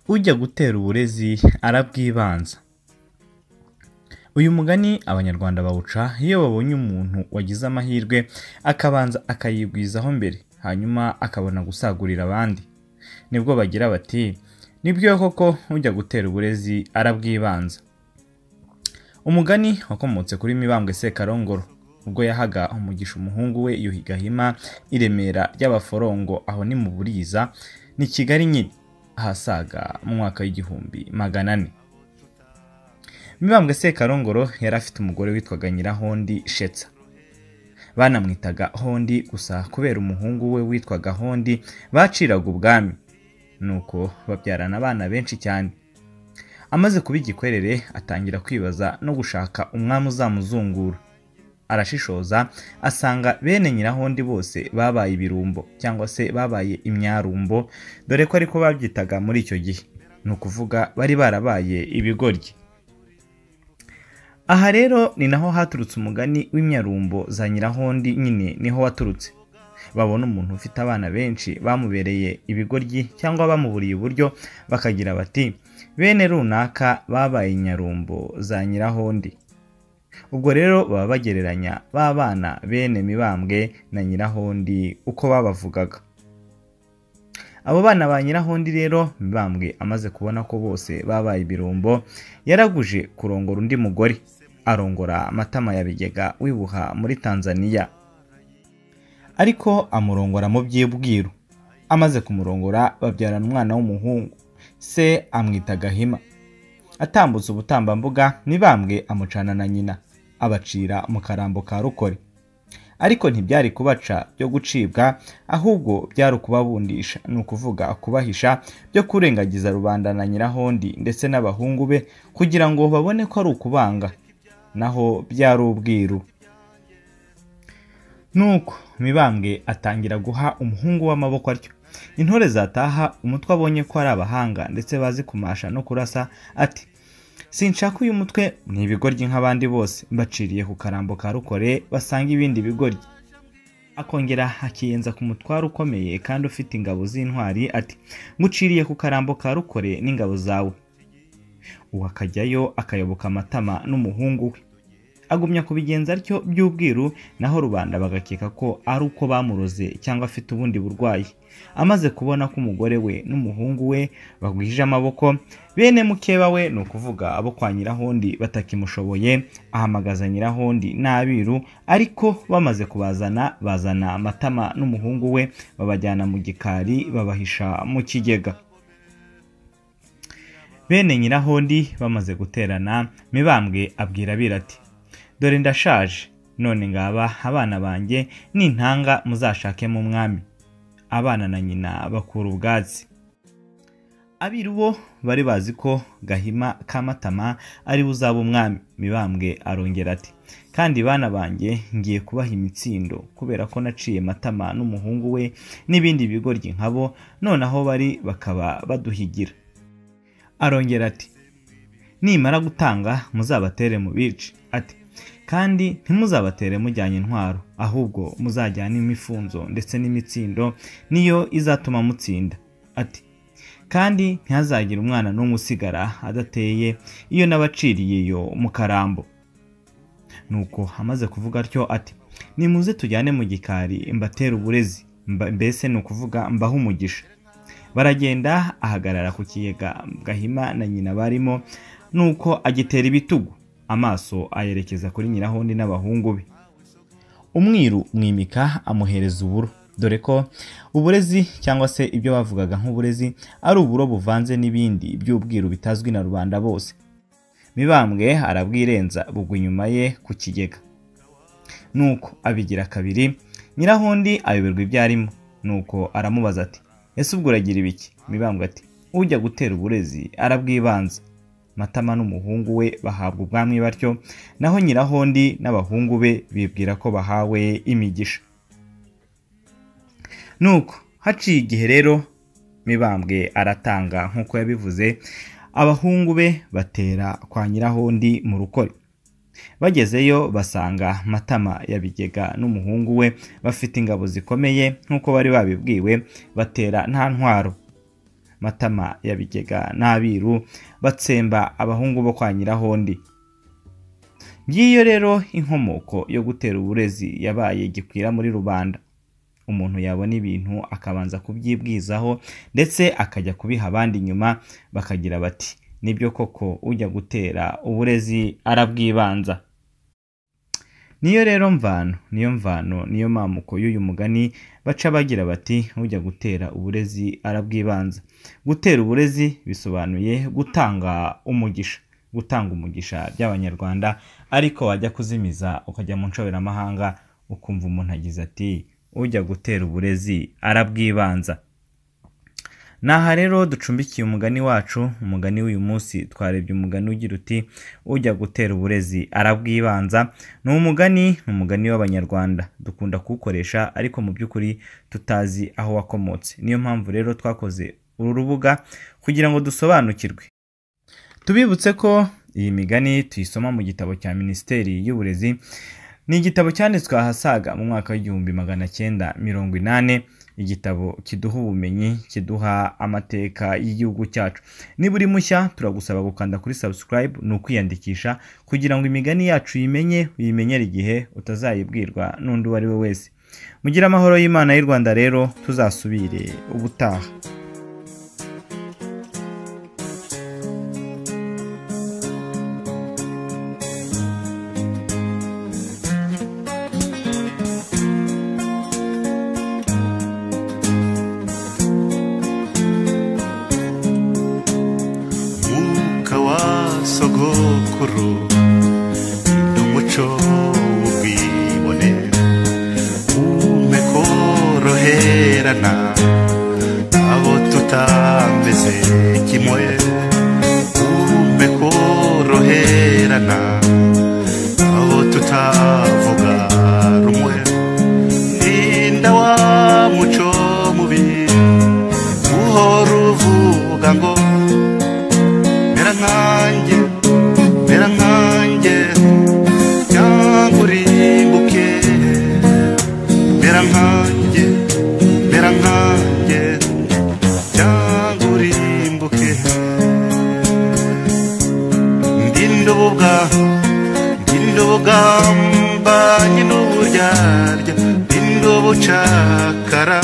ujya gutera uburezi arabwibanza. Uyu mugani abanyarwanda bawuca iyo babonye umuntu wagize amahirwe akabanza akayigwizaho mbere hanyuma akabona gusagurira abandi, nibwo bagira bati nibyo koko ujya gutera uburezi arabwibanza. Umugani wakomotse kuri Mibambwe Sekarongoro ubwo yahaga umugisha umuhungu we Yuhi Gahima i Remera ry'Abaforongo, aho ni mu Buriza ni Kigali nyine, ahasaga mu mwaka w'1400. Mibambwe Sekarongoro yari afite umugore witwaga Nyirahondi Shetsa. Banamwitaga Hondi gusa kubera umuhungu we witwaga Hondi baciraga ubwami, nuko babyarana abana benshi cyane. Amaze kuba igikwerere atangira kwibaza no gushaka umwami uzamuzungura. Arashishoza asanga bene Nyirahondi bose babaye ibirumbo cyangwa se babaye imyarumbo, dore ko ariko babyitaga muri icyo gihe, ni ukuvuga bari barabaye ibigoryi. Aha rero ni naho haturutse umugani w'imyarumbo za Nyirahondi, nyine niho waturutse. Babona umuntu ufite abana benshi bamubereye ibigoryi cyangwa bamuburiye uburyo, bakagira bati bene runaka babaye inyarumbo za Nyirahondi. Ubwo rero baba bagereranya ba bana bene Mibambwe na Nyirahondi uko babavugaga. Abo bana ba Nyirahondi rero Mibambwe amaze kubona ko bose babaye ibirumbo, yaraguje kurongora undi mugore, arongora Matama ya Bigega wibuha muri Tanzania. Ariko amurongora mu by'ubwiru. Amaze kumurongora babyarana umwana w'umuhungu, se amwita Gahima. Atambutse ubutambambuga Mibambwe amucana na nyina, abacira mu karambo ka Rukore. Ariko ntibyari kubaca byo gucibwa, ahubwo byari ukubabundisha, ni ukuvuga kubahisha, byo kurengagiza rubanda na Nyirahondi ndetse n'abahungu be kugira ngo babone ko ari ukubanga, naho byari ubwiru. Nuko Mibambwe atangira guha umuhungu w'amaboko atyo. Intore zataha umutwe abonye ko ari abahanga ndetse bazi kumasha no kurasa, ati sinshaka uyu mutwe ni ibigoryi nk'abandi bose, mbaciriye ku karambo ka Rukore basanga ibindi bigoryi. Akongera akiyenza ku mutwaro ukomeye kandi ufite ingabo z'intwari, ati nguciriye ku karambo ka Rukore n'ingabo zawe. Uwo akajyayo akayoboka Matama n'umuhungu we. Agumya kubigenza atyo by'ubwiru, naho rubanda bagakeka ko ari uko bamuroze cyangwa afite ubundi burwayi. Amaze kubona ko umugore we n'umuhungu we bagwije amaboko, bene mukeba we ni ukuvuga abo kwa Nyirahondi batakimushoboye, ahamagaza Nyirahondi n'abiru, ariko bamaze kubazana bazana Matama n'umuhungu we, babajyana mu gikari babahisha mu kigega. Bene Nyirahondi bamaze guterana, Mibambwe abwira abira ati dore ndashaje, none ngaba abana banjye nintanga muzashakemo umwami. Abana na nyina bakura ubwatsi. Abiru bo bari bazi ko Gahima ka Matama ari buzaba umwami. Mibambwe arongera ati kandi bana banjye ngiye kubaha imitsindo kubera ko naciye Matama n'umuhungu we n'ibindi bigoryi nkabo, none aho bari bakaba baduhigira. Arongera ati nimara gutanga muzabatere mu bice, ati kandi ntimuzabatere mujyanye intwaro, ahubwo muzajyana imifunzo ndetse n'imitsindo, niyo izatuma mutsinda. Ati kandi ntihazagira umwana n'umwe usigara adateye iyo nabaciriye yo mu karambo. Nuko amaze kuvuga atyo ati nimuze tujyane mu gikari mbatera uburezi, mbese ni ukuvuga mbaho umugisha. Baragenda, ahagarara ku kiyega Gahima na nyina barimo, nuko agitera ibitugu, amaso ayerekeza kuri Nyirahondi n'abahungu be. Umwiru mwimika amuhereza uburo, dore ko uburezi cyangwa se ibyo bavugaga nk'uburezi ari uburo buvanze n'ibindi by'ubwiru bitazwi na rubanda bose. Mibambwe arabwirenza bugwa inyuma ye ku kigega. Nuko abigira kabiri, Nyirahondi ayoberwa ibyo arimo, nuko aramubaza ati ese ubwo uragira ibiki? Mibambwe ati ujya gutera uburezi arabwibanza. Matama n'umuhungu we bahabwa ubwami batyo, naho Nyirahondi n'abahungu be bibwira ko bahawe imigisha. Nuko haciye igihe rero Mibambwe aratanga nk'uko yabivuze, abahungu be batera kwa Nyirahondi mu Rukore. Bagezeyo basanga Matama ya Bigega n'umuhungu we bafite ingabo zikomeye nk'uko bari babibwiwe, batera nta ntwaro. Matama ya Bigega n'Abiru batsemba abahungu bo kwa Nyirahondi. Ngiyo rero inkomoko yo gutera uburezi yabaye gikwira muri rubanda. Umuntu yabona ibintu akabanza kubyibwizaho ndetse akajya kubiha abandi nyuma bakagira bati nibyo koko ujya gutera uburezi arabwibanza. Niyo rero mvano, niyo mamuko y'uyu mugani baca bagira bati ujya gutera uburezi arabwibanza. Gutera uburezi bisobanuye gutanga umugisha by'Abanyarwanda, ariko wajya kuzimiza ukajya mu nshoberamahanga ukumva umuntu agize ati ujya gutera uburezi arabwibanza. Naha rero ducumbikiye umugani wacu. Umugani w'uyu munsi twarebye umugani ugira uti ujya gutera uburezi arabwibanza. Ni umugani w'Abanyarwanda dukunda kuwukoresha ariko mu by'ukuri tutazi aho wakomotse. Niyo mpamvu rero twakoze uru rubuga kugira ngo dusobanukirwe. Tubibutse ko iyi migani tuyisoma mu gitabo cya Minisiteri y'Uburezi. Ni igitabo cyanditswe ahasaga mu mwaka w'1980. Igitabo kiduha ubumenyi, kiduha amateka y'igihugu cyacu. Niba uri mushya turagusaba gukanda kuri subscribe, ni ukwiyandikisha kugira ngo imigani yacu uyimenyere igihe utazayibwirwa n'undi uwo ari we wese. Mugira amahoro y'Imana y'u Rwanda rero, tuzasubire ubutaha. Sogokuru n'umuco w'ubwibone umekoroherana abo tutameze kimwe, umekoroherana abo tutavuga rumwe. Ninda wa muco mubi uhora uvuga ngo mera nkanjye cyangwa urimbuke. Mera nkanjye cyangwa urimbuke. Ndindobuga mbanye n'uburyarya, ndindobucakara